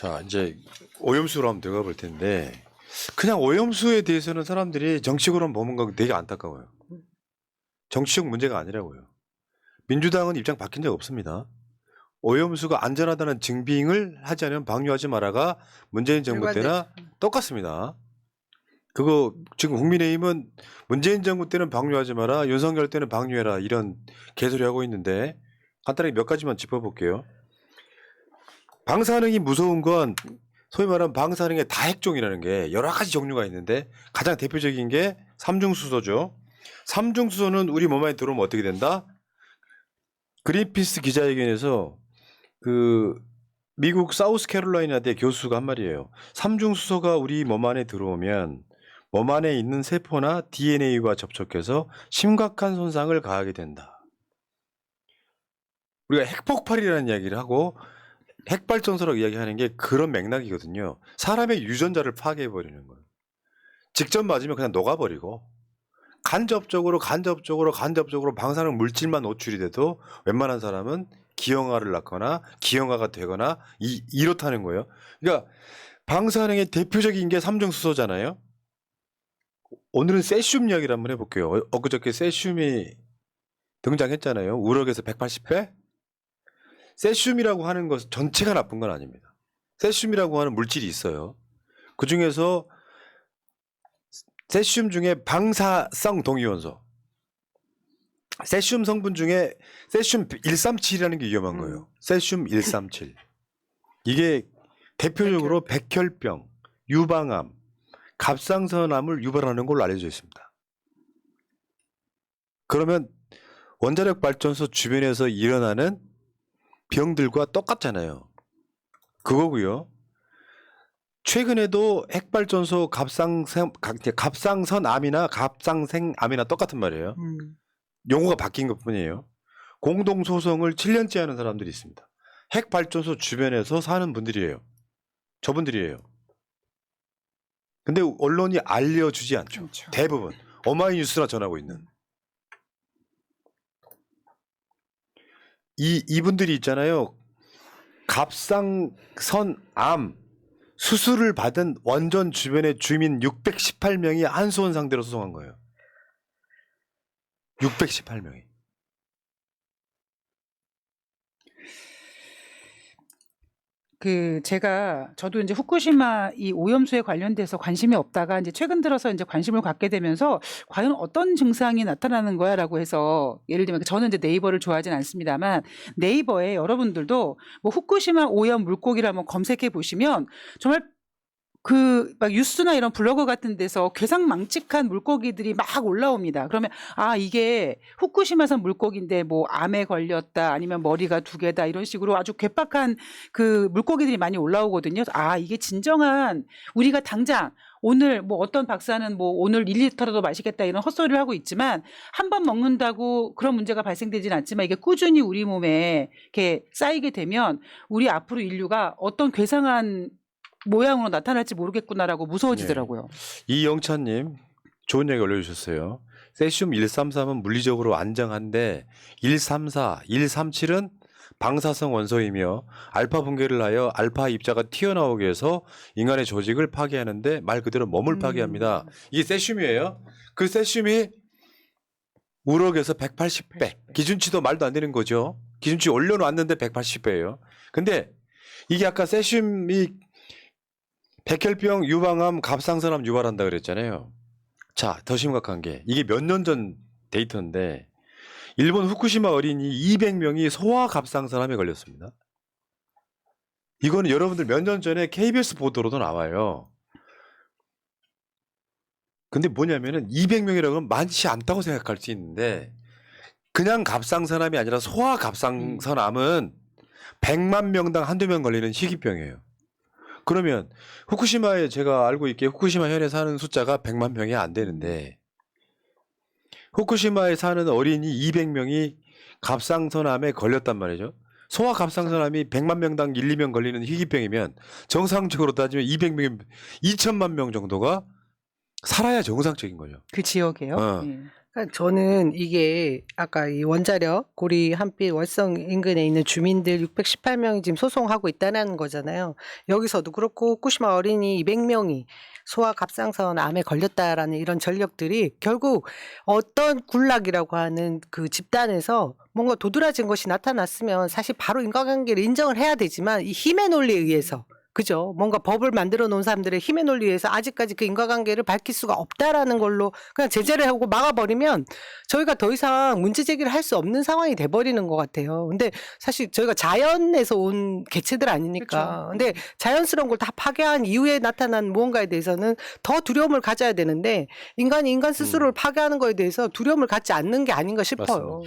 자, 이제 오염수로 한번 들어가 볼 텐데 그냥 오염수에 대해서는 사람들이 정치적으로는 보는 거 되게 안타까워요. 정치적 문제가 아니라고요. 민주당은 입장 바뀐 적 없습니다. 오염수가 안전하다는 증빙을 하지 않으면 방류하지 마라가 문재인 정부 때나 똑같습니다. 그거 지금 국민의힘은 문재인 정부 때는 방류하지 마라, 윤석열 때는 방류해라 이런 개소리 하고 있는데 간단하게 몇 가지만 짚어볼게요. 방사능이 무서운 건 소위 말하는 방사능의 다핵종이라는 게 여러 가지 종류가 있는데 가장 대표적인 게 삼중수소죠. 삼중수소는 우리 몸 안에 들어오면 어떻게 된다? 그린피스 기자회견에서 그 미국 사우스캐롤라이나대 교수가 한 말이에요. 삼중수소가 우리 몸 안에 들어오면 몸 안에 있는 세포나 DNA와 접촉해서 심각한 손상을 가하게 된다. 우리가 핵폭발이라는 이야기를 하고 핵발전소라고 이야기하는 게 그런 맥락이거든요. 사람의 유전자를 파괴해버리는 거예요. 직접 맞으면 그냥 녹아버리고 간접적으로 방사능 물질만 노출이 돼도 웬만한 사람은 기형아를 낳거나 기형아가 되거나 이렇다는 거예요. 그러니까 방사능의 대표적인 게 삼중수소잖아요. 오늘은 세슘 이야기를 한번 해볼게요. 엊그저께 세슘이 등장했잖아요. 우럭에서 180배? 세슘이라고 하는 것 전체가 나쁜 건 아닙니다. 세슘이라고 하는 물질이 있어요. 그 중에서 세슘 중에 방사성 동위원소, 세슘 성분 중에 세슘 137이라는 게 위험한 거예요. 세슘 137. 이게 대표적으로 백혈병, 유방암, 갑상선암을 유발하는 걸로 알려져 있습니다. 그러면 원자력 발전소 주변에서 일어나는 병들과 똑같잖아요. 그거고요. 최근에도 핵발전소 갑상선암이나 갑상생암이나 똑같은 말이에요. 용어가 바뀐 것뿐이에요. 공동소송을 7년째 하는 사람들이 있습니다. 핵발전소 주변에서 사는 분들이에요. 저분들이에요. 근데 언론이 알려주지 않죠. 그렇죠. 대부분 어마이뉴스나 전하고 있는 이분들이 있잖아요. 갑상선암 수술을 받은 원전 주변의 주민 618명이 한수원 상대로 소송한 거예요. 618명이. 저도 이제 후쿠시마 이 오염수에 관련돼서 관심이 없다가 이제 최근 들어서 이제 관심을 갖게 되면서 과연 어떤 증상이 나타나는 거야라고 해서 예를 들면 저는 이제 네이버를 좋아하진 않습니다만 네이버에 여러분들도 뭐 후쿠시마 오염 물고기를 한번 검색해 보시면 정말 막 뉴스나 이런 블로그 같은 데서 괴상망측한 물고기들이 막 올라옵니다. 그러면 이게 후쿠시마산 물고기인데 뭐 암에 걸렸다 아니면 머리가 2개다 이런 식으로 아주 괴팍한 그 물고기들이 많이 올라오거든요. 이게 진정한 우리가 당장 오늘 뭐 어떤 박사는 뭐 오늘 1리터라도 마시겠다 이런 헛소리를 하고 있지만 한 번 먹는다고 그런 문제가 발생되지는 않지만 이게 꾸준히 우리 몸에 이렇게 쌓이게 되면 우리 앞으로 인류가 어떤 괴상한 모양으로 나타날지 모르겠구나라고 무서워지더라고요. 이영찬님 좋은 얘기 올려주셨어요. 세슘 133은 물리적으로 안정한데 134, 137은 방사성 원소이며 알파 분解하여 알파 입자가 튀어나오게 해서 인간의 조직을 파괴하는데 말 그대로 몸을 파괴합니다. 이게 세슘이에요. 그 세슘이 우럭에서 180배. 기준치도 말도 안 되는 거죠. 기준치 올려놨는데 180배예요. 근데 이게 아까 세슘이 백혈병, 유방암, 갑상선암 유발한다 그랬잖아요. 자, 더 심각한 게 이게 몇 년 전 데이터인데 일본 후쿠시마 어린이 200명이 소아 갑상선암에 걸렸습니다. 이거는 여러분들 몇 년 전에 KBS 보도로도 나와요. 근데 뭐냐면은 200명이라고 하면 많지 않다고 생각할 수 있는데 그냥 갑상선암이 아니라 소아 갑상선암은 100만 명당 한두 명 걸리는 희귀병이에요. 그러면 후쿠시마에 제가 알고 있기에 후쿠시마 현에 사는 숫자가 100만 명이 안 되는데 후쿠시마에 사는 어린이 200명이 갑상선암에 걸렸단 말이죠. 소아 갑상선암이 100만 명당 1, 2명 걸리는 희귀병이면 정상적으로 따지면 200명, 2천만 명 정도가 살아야 정상적인 거죠. 그 지역에요? 예. 그러니까 저는 이게 아까 이 원자력 고리 한빛 월성 인근에 있는 주민들 618명이 지금 소송하고 있다는 거잖아요. 여기서도 그렇고 후쿠시마 어린이 200명이 소아 갑상선 암에 걸렸다라는 이런 전력들이 결국 어떤 군락이라고 하는 그 집단에서 뭔가 도드라진 것이 나타났으면 사실 바로 인과관계를 인정을 해야 되지만 이 힘의 논리에 의해서 그죠? 뭔가 법을 만들어 놓은 사람들의 힘의 논리에 의해서 아직까지 그 인과관계를 밝힐 수가 없다라는 걸로 그냥 제재를 하고 막아버리면 저희가 더 이상 문제 제기를 할 수 없는 상황이 돼버리는 것 같아요. 근데 사실 저희가 자연에서 온 개체들 아니니까. 그쵸. 근데 자연스러운 걸 다 파괴한 이후에 나타난 무언가에 대해서는 더 두려움을 가져야 되는데 인간이 인간 스스로를 파괴하는 거에 대해서 두려움을 갖지 않는 게 아닌가 싶어요.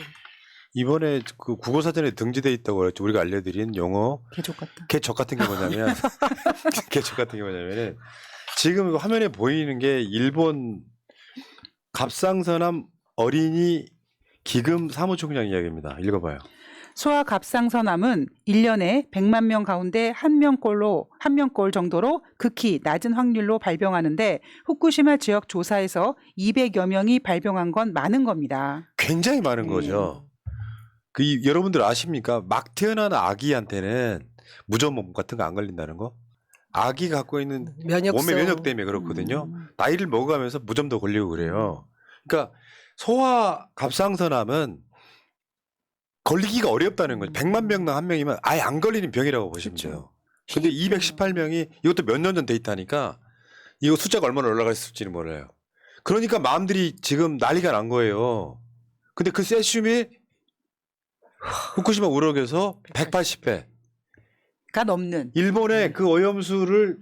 이번에 그 국어사전에 등재돼 있다고 그랬죠. 우리가 알려드린 용어 개족 같다. 개척 같은 게 뭐냐면 개척 같은 게 뭐냐면은 지금 화면에 보이는 게 일본 갑상선암 어린이 기금 사무총장 이야기입니다. 읽어봐요. 소아 갑상선암은 1년에 100만 명 가운데 한 명꼴 정도로 극히 낮은 확률로 발병하는데 후쿠시마 지역 조사에서 200여 명이 발병한 건 많은 겁니다. 굉장히 많은 거죠. 여러분들 아십니까? 막 태어난 아기한테는 무전염 같은 거 안 걸린다는 거? 아기가 갖고 있는 면역성. 몸의 면역 때문에 그렇거든요. 나이를 먹어가면서 무좀도 걸리고 그래요. 그러니까 소아 갑상선암은 걸리기가 어렵다는 거죠. 100만 명당 한 명이면 아예 안 걸리는 병이라고 보시면 돼요. 근데 218명이 이것도 몇 년 전 데이터니까 이거 숫자가 얼마나 올라갔을지는 몰라요. 그러니까 마음들이 지금 난리가 난 거예요. 근데 그 세슘이 후쿠시마 우럭에서 180배. 가 넘는. 일본에 그 오염수를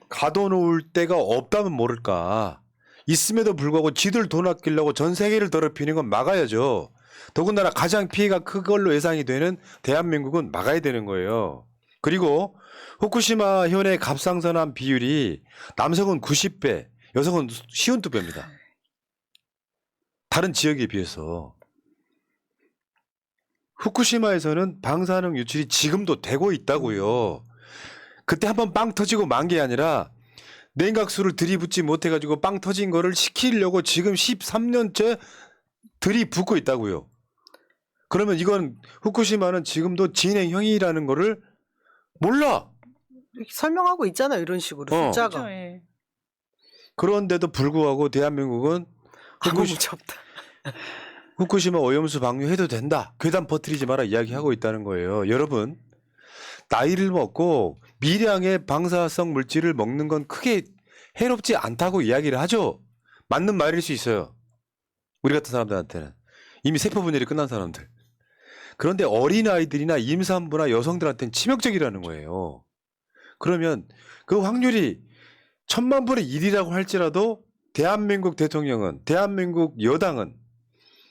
가둬놓을 데가 없다면 모를까. 있음에도 불구하고 지들 돈 아끼려고 전 세계를 더럽히는 건 막아야죠. 더군다나 가장 피해가 큰 걸로 예상이 되는 대한민국은 막아야 되는 거예요. 그리고 후쿠시마 현의 갑상선암 비율이 남성은 90배, 여성은 52배입니다. 다른 지역에 비해서. 후쿠시마에서는 방사능 유출이 지금도 되고 있다고요. 그때 한번 빵 터지고 만 게 아니라 냉각수를 들이붓지 못해가지고 빵 터진 거를 식히려고 지금 13년째 들이붓고 있다고요. 그러면 이건 후쿠시마는 지금도 진행형이라는 거를 몰라. 설명하고 있잖아요. 이런 식으로 숫자가. 그렇죠, 예. 그런데도 불구하고 대한민국은 아무 문제 없다. 후쿠시마 오염수 방류해도 된다. 괴담 퍼뜨리지 마라 이야기하고 있다는 거예요. 여러분, 나이를 먹고 미량의 방사성 물질을 먹는 건 크게 해롭지 않다고 이야기를 하죠. 맞는 말일 수 있어요. 우리 같은 사람들한테는. 이미 세포 분열이 끝난 사람들. 그런데 어린아이들이나 임산부나 여성들한테는 치명적이라는 거예요. 그러면 그 확률이 1000만 분의 1이라고 할지라도 대한민국 대통령은, 대한민국 여당은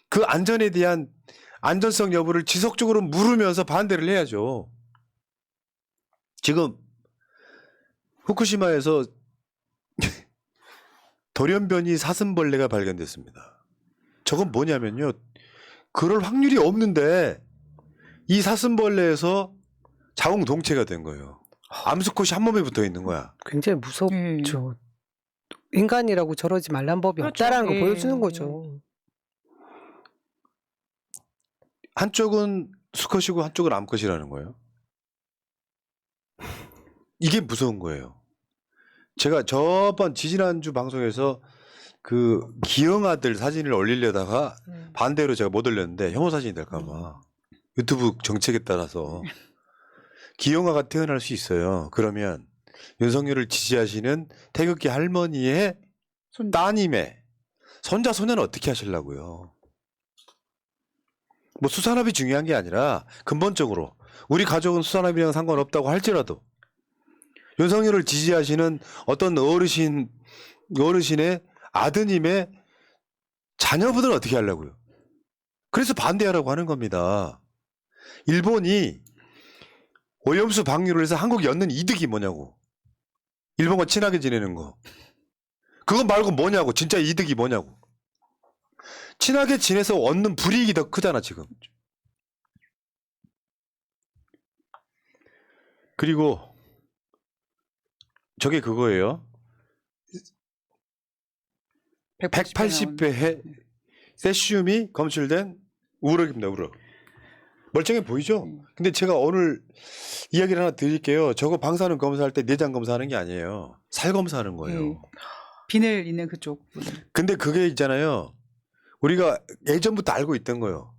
그 안전에 대한 안전성 여부를 지속적으로 물으면서 반대를 해야죠. 지금 후쿠시마에서 돌연변이 사슴벌레가 발견됐습니다. 저건 뭐냐면요. 그럴 확률이 없는데 이 사슴벌레에서 자웅동체가 된 거예요. 암수컷이 한 몸에 붙어 있는 거야. 굉장히 무섭죠. 인간이라고 저러지 말란 법이 그렇죠. 없다라는 거 예. 보여주는 거죠. 한쪽은 수컷이고 한쪽은 암컷이라는 거예요. 이게 무서운 거예요. 제가 저번 지지난주 방송에서 그 기영아들 사진을 올리려다가 반대로 제가 못 올렸는데 혐오 사진이 될까봐 유튜브 정책에 따라서 기영아가 태어날 수 있어요. 그러면 윤석열을 지지하시는 태극기 할머니의 따님의 손자 손녀는 어떻게 하시려고요? 뭐 수산업이 중요한 게 아니라 근본적으로 우리 가족은 수산업이랑 상관없다고 할지라도 윤석열을 지지하시는 어떤 어르신의 아드님의 자녀분들은 어떻게 하려고요? 그래서 반대하라고 하는 겁니다. 일본이 오염수 방류를 해서 한국이 얻는 이득이 뭐냐고. 일본과 친하게 지내는 거. 그거 말고 뭐냐고. 진짜 이득이 뭐냐고. 친하게 지내서 얻는 불이익이 더 크잖아 지금. 그리고 저게 그거예요. 180배 세슘이 검출된 우럭입니다. 우럭. 멀쩡해 보이죠? 근데 제가 오늘 이야기를 하나 드릴게요. 저거 방사능 검사할 때 내장 검사하는 게 아니에요. 살 검사하는 거예요. 비늘 있는 그쪽 부분. 근데 그게 있잖아요. 우리가 예전부터 알고 있던 거예요.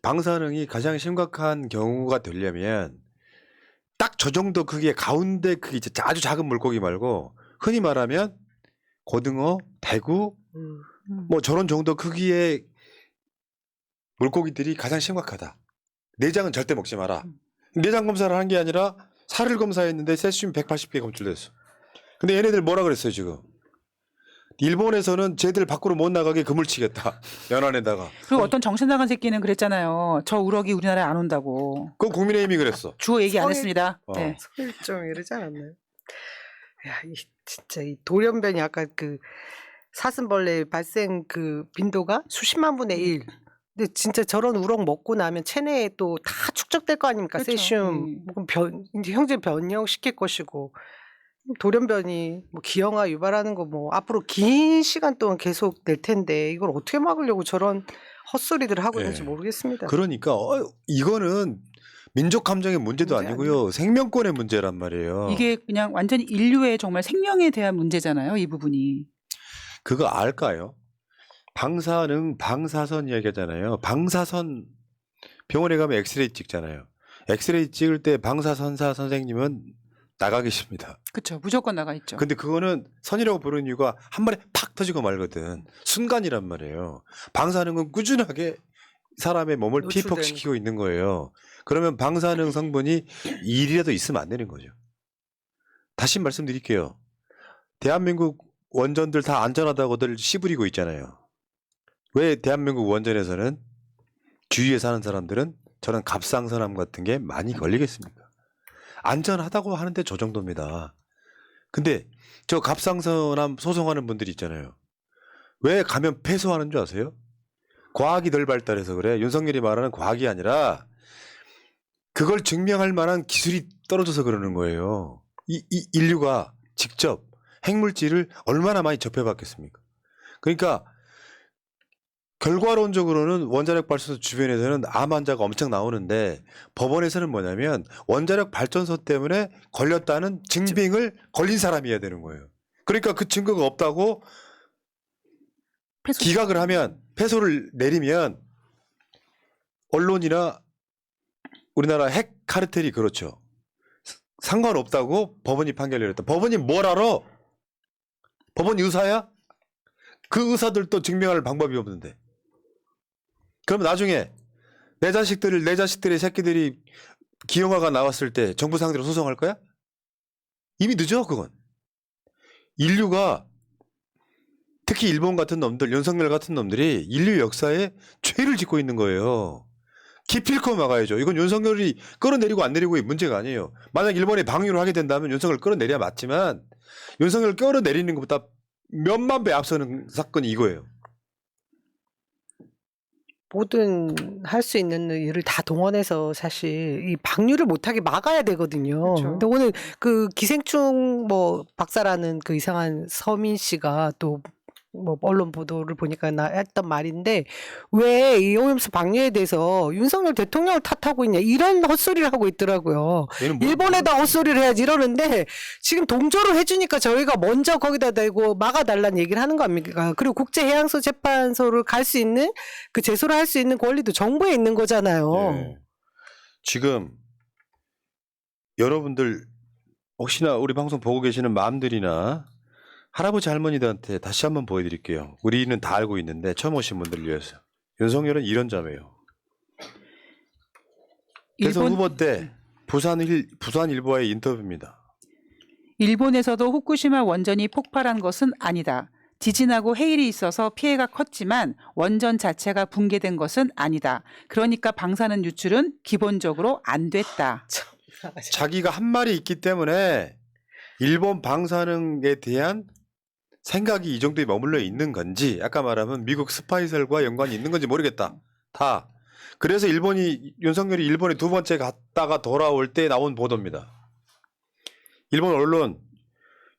방사능이 가장 심각한 경우가 되려면 딱 저 정도 크기의 가운데 크기, 아주 작은 물고기 말고 흔히 말하면 고등어, 대구 뭐 저런 정도 크기의 물고기들이 가장 심각하다. 내장은 절대 먹지 마라. 내장 검사를 한 게 아니라 살을 검사했는데 세슘 180개 검출됐어. 근데 얘네들 뭐라 그랬어요 지금? 일본에서는 쟤들 밖으로 못 나가게 그물 치겠다. 연안에다가. 그리고 어떤 정신 나간 새끼는 그랬잖아요. 저 우럭이 우리나라에 안 온다고. 그건 국민의힘이 그랬어. 주어 얘기 안 성일- 했습니다. 어. 네. 좀 이러지 않았나요? 야, 진짜 이 돌연변이 아까 그 사슴벌레 발생 그 빈도가 수십만 분의 1. 근데 진짜 저런 우럭 먹고 나면 체내에 또 다 축적될 거 아닙니까? 그렇죠. 세슘. 그럼 이제 형제 변형시킬 것이고. 돌연변이 뭐 기형아 유발하는 거 뭐 앞으로 긴 시간 동안 계속 될 텐데 이걸 어떻게 막으려고 저런 헛소리들을 하고 있는지 네. 모르겠습니다. 그러니까 이거는 민족 감정의 문제도 문제 아니고요. 생명권의 문제란 말이에요. 이게 그냥 완전히 인류의 정말 생명에 대한 문제잖아요. 이 부분이. 그거 알까요? 방사선 이야기하잖아요. 방사선 병원에 가면 엑스레이 찍잖아요. 엑스레이 찍을 때 방사선사 선생님은 나가 계십니다. 그렇죠. 무조건 나가 있죠. 근데 그거는 선이라고 부르는 이유가 한 번에 팍 터지고 말거든. 순간이란 말이에요. 방사능은 꾸준하게 사람의 몸을 노출되는 피폭시키고 있는 거예요. 그러면 방사능 성분이 1이라도 있으면 안 되는 거죠. 다시 말씀드릴게요. 대한민국 원전들 다 안전하다고들 씨부리고 있잖아요. 왜 대한민국 원전에서는 주위에 사는 사람들은 저런 갑상선암 같은 게 많이 걸리겠습니까? 안전하다고 하는데 저 정도입니다. 근데 저 갑상선암 소송하는 분들이 있잖아요. 왜 감염 패소하는 줄 아세요? 과학이 덜 발달해서 그래. 윤석열이 말하는 과학이 아니라 그걸 증명할 만한 기술이 떨어져서 그러는 거예요. 이 인류가 직접 핵물질을 얼마나 많이 접해봤겠습니까? 그러니까 결과론적으로는 원자력 발전소 주변에서는 암 환자가 엄청 나오는데 법원에서는 뭐냐면 원자력 발전소 때문에 걸렸다는 증빙을 걸린 사람이어야 되는 거예요. 그러니까 그 증거가 없다고 패소. 기각을 하면 패소를 내리면 언론이나 우리나라 핵 카르텔이 그렇죠. 상관없다고 법원이 판결을 내렸다. 법원이 뭘 알아? 법원이 의사야? 그 의사들도 증명할 방법이 없는데. 그럼 나중에 내 자식들의 새끼들이 기형아가 나왔을 때 정부 상대로 소송할 거야? 이미 늦어 그건. 인류가 특히 일본 같은 놈들, 윤석열 같은 놈들이 인류 역사에 죄를 짓고 있는 거예요. 기필코 막아야죠. 이건 윤석열이 끌어내리고 안 내리고의 문제가 아니에요. 만약 일본이 방위를 하게 된다면 윤석열 끌어내려야 맞지만 윤석열 끌어내리는 것보다 몇만 배 앞서는 사건이 이거예요. 모든 할 수 있는 일을 다 동원해서 사실 이 방류를 못하게 막아야 되거든요. 그렇죠. 근데 오늘 그 기생충 뭐 박사라는 그 이상한 서민 씨가 또 뭐 언론 보도를 보니까 나 했던 말인데 왜 이 오염수 방류에 대해서 윤석열 대통령을 탓하고 있냐 이런 헛소리를 하고 있더라고요. 얘는 뭐- 일본에다 헛소리를 해야지 이러는데 지금 동조를 해주니까 저희가 먼저 거기다 대고 막아달라는 얘기를 하는 거 아닙니까? 그리고 국제해양소 재판소를 갈 수 있는 그 제소를 할 수 있는 권리도 정부에 있는 거잖아요. 예. 지금 여러분들 혹시나 우리 방송 보고 계시는 마음들이나 할아버지 할머니들한테 다시 한번 보여드릴게요. 우리는 다 알고 있는데 처음 오신 분들을 위해서. 윤석열은 이런 자매요. 대선 일본 후보 때 부산일보와의 인터뷰입니다. 일본에서도 후쿠시마 원전이 폭발한 것은 아니다. 지진하고 해일이 있어서 피해가 컸지만 원전 자체가 붕괴된 것은 아니다. 그러니까 방사능 유출은 기본적으로 안 됐다. 자기가 한 말이 있기 때문에 일본 방사능에 대한 생각이 이 정도에 머물러 있는 건지 아까 말하면 미국 스파이설과 연관이 있는 건지 모르겠다. 다. 그래서 윤석열이 일본에 두 번째 갔다가 돌아올 때 나온 보도입니다. 일본 언론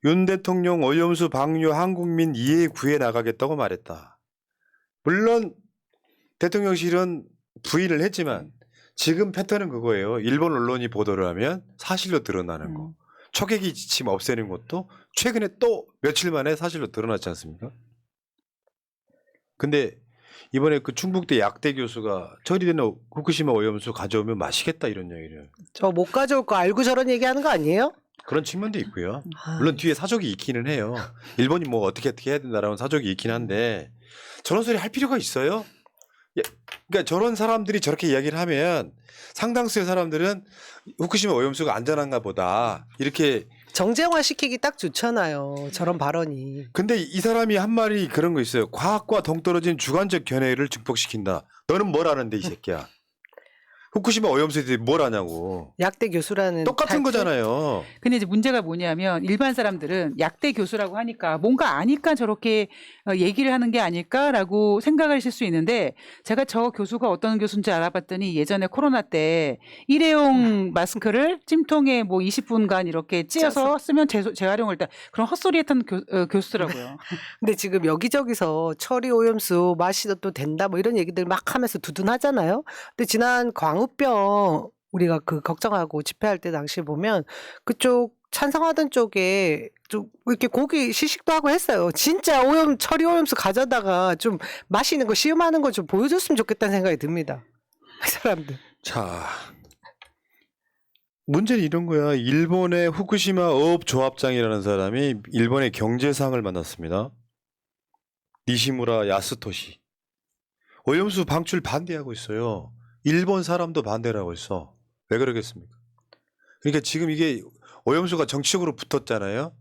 윤 대통령 오염수 방류 한국민 이해 구해 나가겠다고 말했다. 물론 대통령실은 부인을 했지만 지금 패턴은 그거예요. 일본 언론이 보도를 하면 사실로 드러나는 거. 초계기 지침 없애는 것도 최근에 또 며칠 만에 사실로 드러났지 않습니까? 근데 이번에 그 충북대 약대 교수가 처리되는 후쿠시마 오염수 가져오면 마시겠다 이런 얘기를. 저 못 가져올 거 알고 저런 얘기하는 거 아니에요? 그런 측면도 있고요. 아, 물론 뒤에 사족이 있기는 해요. 일본이 뭐 어떻게 해야 된다라는 사족이 있긴 한데 저런 소리 할 필요가 있어요? 예, 그러니까 저런 사람들이 저렇게 이야기를 하면 상당수의 사람들은 후쿠시마 오염수가 안전한가 보다 이렇게. 정쟁화 시키기 딱 좋잖아요. 저런 발언이. 근데 이 사람이 한 말이 그런 거 있어요. 과학과 동떨어진 주관적 견해를 증폭시킨다. 너는 뭘 아는데 이 새끼야. 후쿠시마 오염수에 대해 뭘 아냐고. 약대 교수라는 똑같은 타이틀? 거잖아요. 근데 이제 문제가 뭐냐면 일반 사람들은 약대 교수라고 하니까 뭔가 아니까 저렇게 얘기를 하는 게 아닐까라고 생각하실 수 있는데 제가 저 교수가 어떤 교수인지 알아봤더니 예전에 코로나 때 일회용 마스크를 찜통에 뭐 20분간 이렇게 찧어서 쓰면 재활용을 다 그런 헛소리 했던 교수더라고요. 근데 지금 여기저기서 처리 오염수 마시도 된다 뭐 이런 얘기들 막 하면서 두둔하잖아요. 근데 지난 광우병 우리가 그 걱정하고 집회할 때 당시 보면 그쪽 찬성하던 쪽에 좀 이렇게 고기 시식도 하고 했어요. 진짜 처리 오염수 가져다가 좀 마시는 거 시음하는 거 좀 보여줬으면 좋겠다는 생각이 듭니다. 이 사람들. 자, 문제는 이런 거야. 일본의 후쿠시마 어업조합장이라는 사람이 일본의 경제상을 만났습니다. 니시무라 야스토시. 오염수 방출 반대하고 있어요. 일본 사람도 반대를 하고 있어. 왜 그러겠습니까? 그러니까 지금 이게 오염수가 정치적으로 붙었잖아요.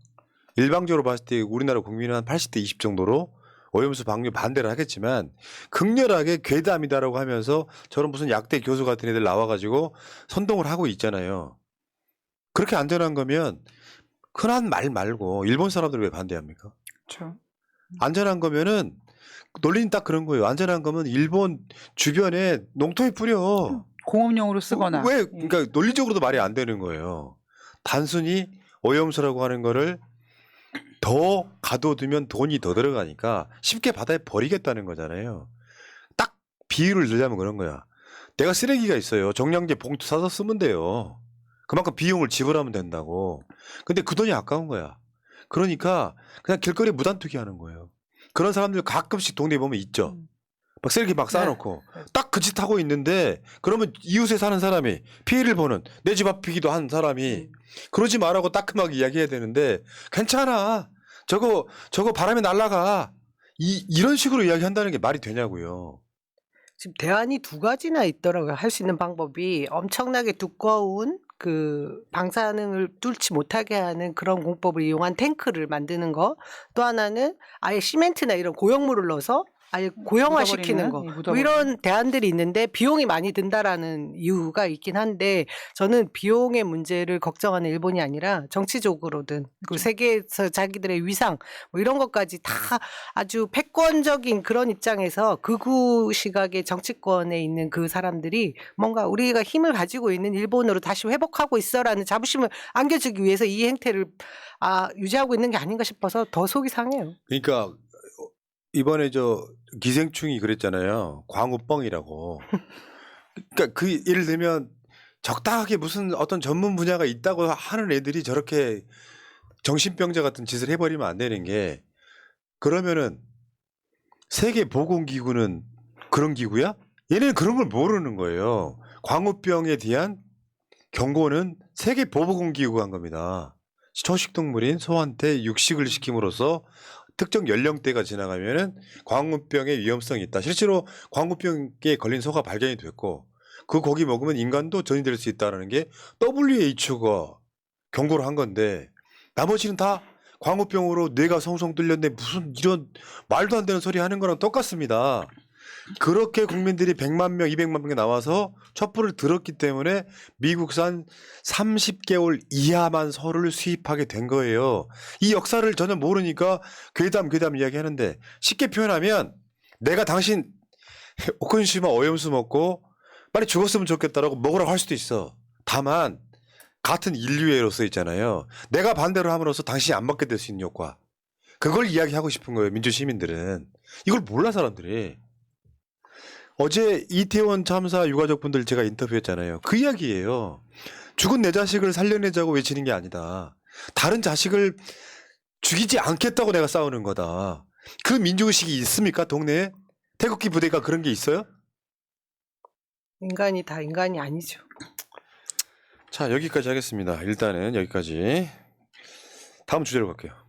일방적으로 봤을 때 우리나라 국민은 한 80대 20 정도로 오염수 방류 반대를 하겠지만 극렬하게 괴담이다라고 하면서 저런 무슨 약대 교수 같은 애들 나와가지고 선동을 하고 있잖아요. 그렇게 안전한 거면 흔한 말 말고 일본 사람들 왜 반대합니까? 그렇죠. 안전한 거면은 논리는 딱 그런 거예요. 안전한 거면 일본 주변에 농토에 뿌려. 공업용으로 쓰거나. 왜? 예. 그러니까 논리적으로도 말이 안 되는 거예요. 단순히 오염수라고 하는 거를 더 가둬두면 돈이 더 들어가니까 쉽게 바다에 버리겠다는 거잖아요. 딱 비유를 들자면 그런 거야. 내가 쓰레기가 있어요. 종량제 봉투 사서 쓰면 돼요. 그만큼 비용을 지불하면 된다고. 근데 그 돈이 아까운 거야. 그러니까 그냥 길거리에 무단 투기하는 거예요. 그런 사람들 가끔씩 동네에 보면 있죠. 막 쓰레기 막 쌓아놓고 딱 그 짓 하고 있는데 그러면 이웃에 사는 사람이 피해를 보는 내 집 앞이기도 한 사람이 그러지 말라고 따끔하게 이야기해야 되는데 괜찮아. 저거 바람에 날아가. 이런 식으로 이야기한다는 게 말이 되냐고요. 지금 대안이 두 가지나 있더라고요. 할 수 있는 방법이 엄청나게 두꺼운 그 방사능을 뚫지 못하게 하는 그런 공법을 이용한 탱크를 만드는 거. 또 하나는 아예 시멘트나 이런 고형물을 넣어서 아예 고형화시키는 거. 뭐 이런 대안들이 있는데 비용이 많이 든다라는 이유가 있긴 한데 저는 비용의 문제를 걱정하는 일본이 아니라 정치적으로든 그리고 세계에서 자기들의 위상 뭐 이런 것까지 다 아주 패권적인 그런 입장에서 극우 시각의 정치권에 있는 그 사람들이 뭔가 우리가 힘을 가지고 있는 일본으로 다시 회복하고 있어라는 자부심을 안겨주기 위해서 이 행태를 유지하고 있는 게 아닌가 싶어서 더 속이 상해요. 그러니까 이번에 저 기생충이 그랬잖아요. 광우병이라고. 그러니까 그 예를 들면 적당하게 무슨 어떤 전문 분야가 있다고 하는 애들이 저렇게 정신병자 같은 짓을 해버리면 안 되는 게 그러면은 세계보건기구는 그런 기구야? 얘네는 그런 걸 모르는 거예요. 광우병에 대한 경고는 세계보건기구가 한 겁니다. 초식동물인 소한테 육식을 시킴으로써 특정 연령대가 지나가면은 광우병의 위험성이 있다. 실제로 광우병에 걸린 소가 발견이 됐고 그 고기 먹으면 인간도 전이될 수 있다는 게 WHO가 경고를 한 건데 나머지는 다 광우병으로 뇌가 성성 뚫렸네 무슨 이런 말도 안 되는 소리 하는 거랑 똑같습니다. 그렇게 국민들이 100만 명, 200만 명이 나와서 촛불을 들었기 때문에 미국산 30개월 이하만 소를 수입하게 된 거예요. 이 역사를 전혀 모르니까 괴담 이야기하는데 쉽게 표현하면 내가 당신 후쿠시마 오염수 먹고 빨리 죽었으면 좋겠다라고 먹으라고 할 수도 있어. 다만 같은 인류애로서 있잖아요. 내가 반대로 함으로써 당신이 안 먹게 될 수 있는 효과. 그걸 이야기하고 싶은 거예요. 민주 시민들은. 이걸 몰라 사람들이. 어제 이태원 참사 유가족분들 제가 인터뷰했잖아요. 그 이야기예요. 죽은 내 자식을 살려내자고 외치는 게 아니다. 다른 자식을 죽이지 않겠다고 내가 싸우는 거다. 그 민주의식이 있습니까? 동네에? 태극기 부대가 그런 게 있어요? 인간이 다 인간이 아니죠. 자, 여기까지 하겠습니다. 일단은 여기까지. 다음 주제로 갈게요.